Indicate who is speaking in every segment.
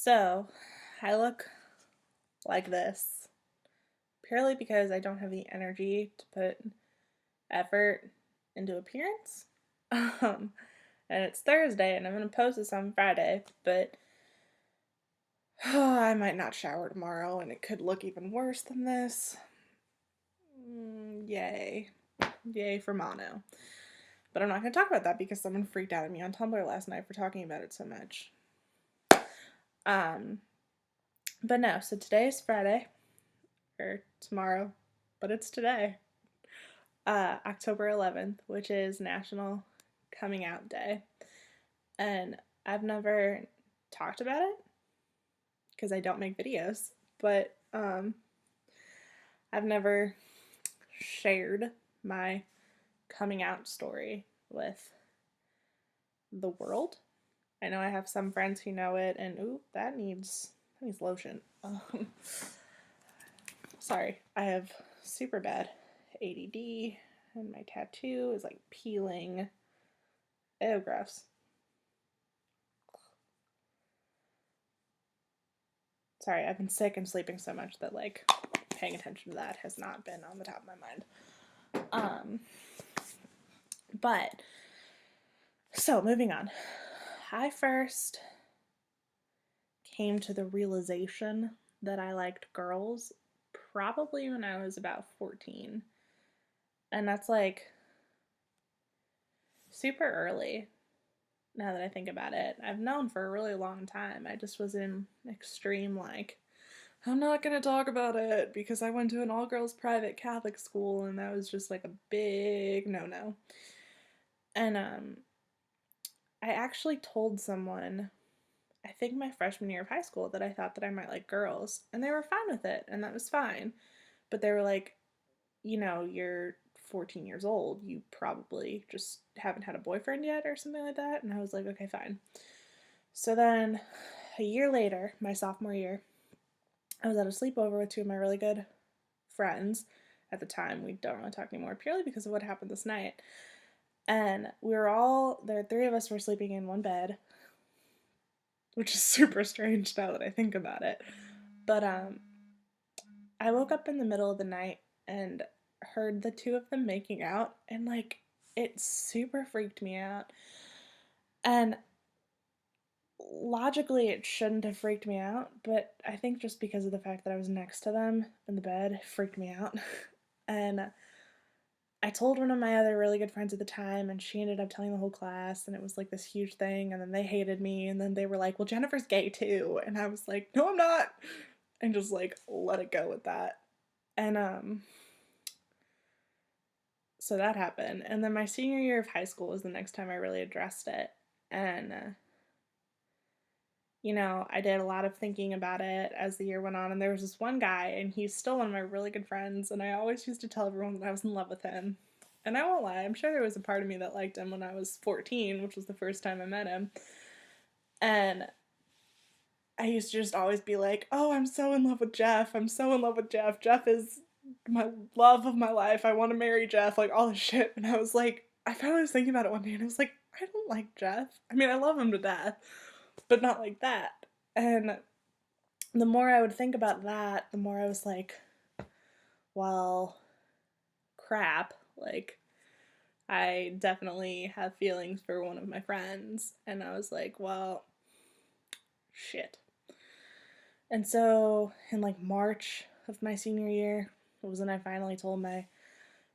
Speaker 1: So, I look like this purely because I don't have the energy to put effort into appearance. Um, and it's Thursday, and I'm gonna post this on Friday, but I might not shower tomorrow, and it could look even worse than this. Yay. Yay for mono. But I'm not gonna talk about that because someone freaked out at me on Tumblr last night for talking about it so much. Um, but no, so today is Friday, or tomorrow, but it's today. October 11th, which is National Coming Out Day. And I've never talked about it because I don't make videos, but I've never shared my coming out story with the world. I know I have some friends who know it, and ooh, that needs lotion. Sorry, I have super bad ADD, and my tattoo is like peeling. Ew, gross. Sorry, I've been sick and sleeping so much that like paying attention to that has not been on the top of my mind. But so moving on. I first came to the realization that I liked girls probably when I was about 14. And that's like super early now that I think about it. I've known for a really long time. I just was in extreme like I'm not gonna talk about it because I went to an all girls private Catholic school and that was just like a big no no. And I actually told someone, I think my freshman year of high school, that I thought that I might like girls, and they were fine with it, and that was fine. But they were like, you're 14 years old, you probably just haven't had a boyfriend yet or something like that. And I was like, okay, fine. So then a year later, my sophomore year, I was at a sleepover with two of my really good friends. At the time, we don't really talk anymore purely because of what happened this night. And we were all there, three of us were sleeping in one bed, which is super strange now that I think about it. But I woke up in the middle of the night and heard the two of them making out, and like it super freaked me out. And logically it shouldn't have freaked me out, but I think just because of the fact that I was next to them in the bed, it freaked me out. And I told one of my other really good friends at the time, and she ended up telling the whole class, and it was like this huge thing. And then they hated me, and then they were like, well, Jennifer's gay too. And I was like, no, I'm not. And just like let it go with that. And so that happened. And then my senior year of high school was the next time I really addressed it. And I did a lot of thinking about it as the year went on. And there was this one guy, and he's still one of my really good friends. And I always used to tell everyone that I was in love with him. And I won't lie, I'm sure there was a part of me that liked him when I was 14, which was the first time I met him. And I used to just always be like, oh, I'm so in love with Jeff. I'm so in love with Jeff. Jeff is my love of my life. I want to marry Jeff, like all this shit. And I was like, I finally was thinking about it one day and I was like, I don't like Jeff. I mean, I love him to death, but not like that. And the more I would think about that, the more I was like, well, crap. Like, I definitely have feelings for one of my friends. And I was like, well, shit. And so in like March of my senior year was when I finally told my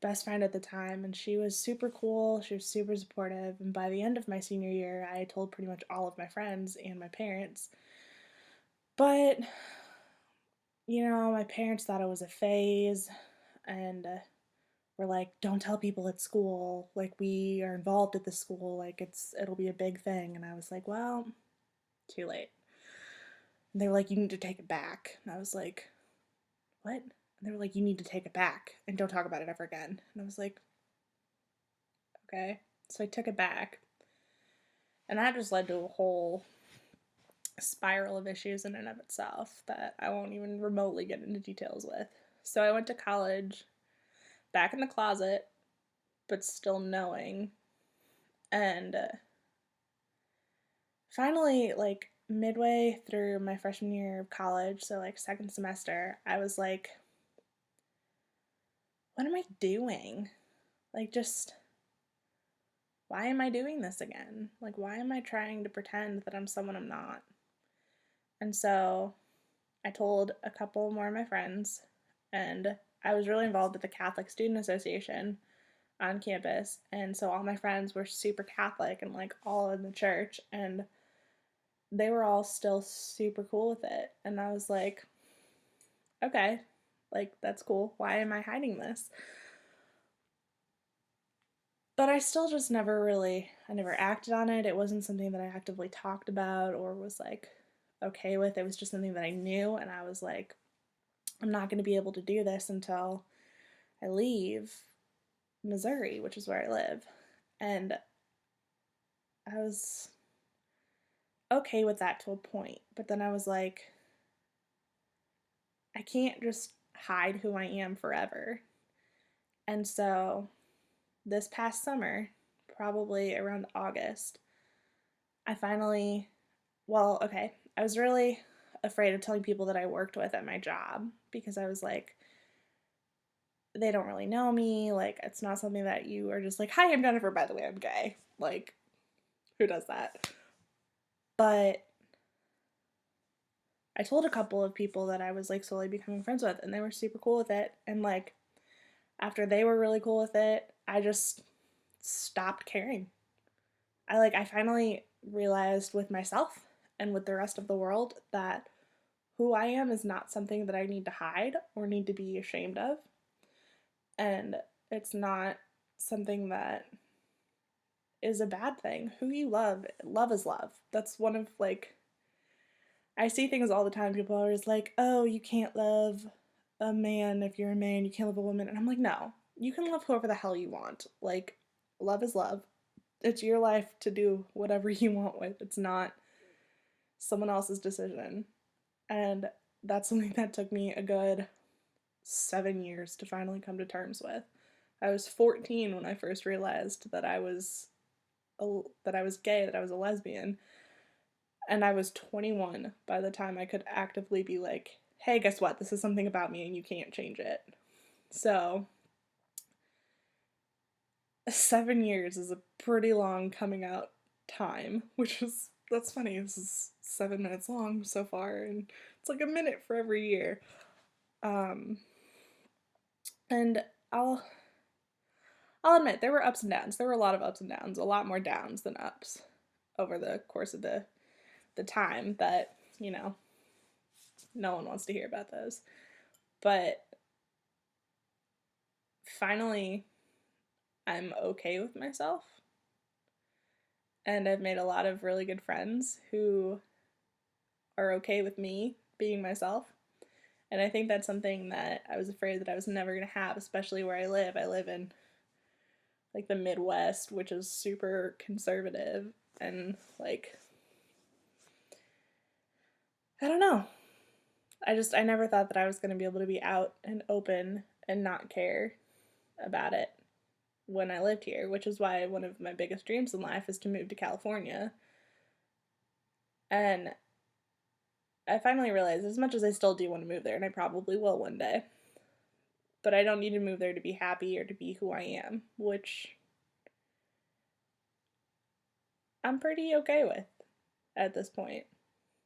Speaker 1: best friend at the time, and she was super cool. She was super supportive. And by the end of my senior year, I told pretty much all of my friends and my parents. But, my parents thought it was a phase, and were like, don't tell people at school. Like, we are involved at the school. Like, it'll be a big thing. And I was like, well, too late. And they were like, you need to take it back. And I was like, what? And they were like, you need to take it back and don't talk about it ever again. And I was like, okay. So I took it back. And that just led to a whole spiral of issues in and of itself that I won't even remotely get into details with. So I went to college, back in the closet, but still knowing. And finally, like, midway through my freshman year of college, so like second semester, I was like, what am I doing? Like, just why am I doing this again? Like, why am I trying to pretend that I'm someone I'm not? And so I told a couple more of my friends, and I was really involved with the Catholic Student Association on campus. And so all my friends were super Catholic and like all in the church, and they were all still super cool with it. And I was like, okay, like that's cool. Why am I hiding this? But I still just I never acted on it. It wasn't something that I actively talked about or was like okay with. It was just something that I knew, and I was like, I'm not going to be able to do this until I leave Missouri, which is where I live. And I was okay with that to a point, but then I was like, I can't just hide who I am forever. And so this past summer, probably around August, I finally, well, okay, I was really afraid of telling people that I worked with at my job because I was like, they don't really know me. Like, it's not something that you are just like, hi, I'm Jennifer, by the way, I'm gay. Like, who does that? But I told a couple of people that I was like slowly becoming friends with, and they were super cool with it. And like, after they were really cool with it, I just stopped caring. I finally realized with myself and with the rest of the world that who I am is not something that I need to hide or need to be ashamed of. And it's not something that is a bad thing. Who you love is love. That's one of like, I see things all the time. People are always like, oh, you can't love a man if you're a man, you can't love a woman. And I'm like, no, you can love whoever the hell you want. Like, love is love. It's your life to do whatever you want with. It's not someone else's decision. And that's something that took me a good 7 years to finally come to terms with. I was 14 when I first realized that I was gay, that I was a lesbian, and I was 21 by the time I could actively be like, hey, guess what? This is something about me and you can't change it. So, 7 years is a pretty long coming out time, that's funny. This is 7 minutes long so far, and it's like a minute for every year. Um, and I'll I'll admit there were ups and downs. There were a lot of ups and downs, a lot more downs than ups over the course of the time that, no one wants to hear about those. But finally, I'm okay with myself. And I've made a lot of really good friends who are okay with me being myself. And I think that's something that I was afraid that I was never going to have, especially where I live. I live in like the Midwest, which is super conservative, and like, I don't know. I never thought that I was going to be able to be out and open and not care about it when I lived here, which is why one of my biggest dreams in life is to move to California. And I finally realized, as much as I still do want to move there, and I probably will one day, but I don't need to move there to be happy or to be who I am, which I'm pretty okay with at this point.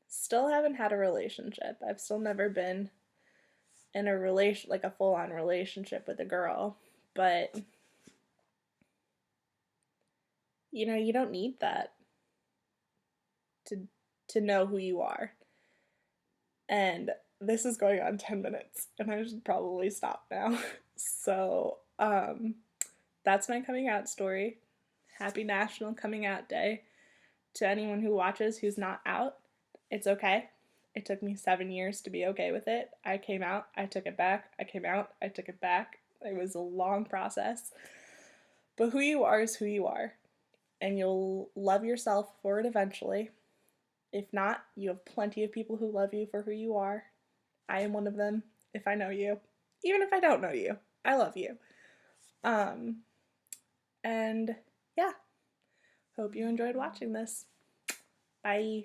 Speaker 1: Still haven't had a relationship. I've still never been in a like a full-on relationship with a girl, but you don't need that to to know who you are. And this is going on 10 minutes, and I should probably stop now. So, that's my coming out story. Happy National Coming Out Day to anyone who watches who's not out. It's okay. It took me 7 years to be okay with it. I came out, I took it back, I came out, I took it back. It was a long process. But who you are is who you are. And you'll love yourself for it eventually. If not, you have plenty of people who love you for who you are. I am one of them, if I know you. Even if I don't know you, I love you. And yeah, hope you enjoyed watching this. Bye.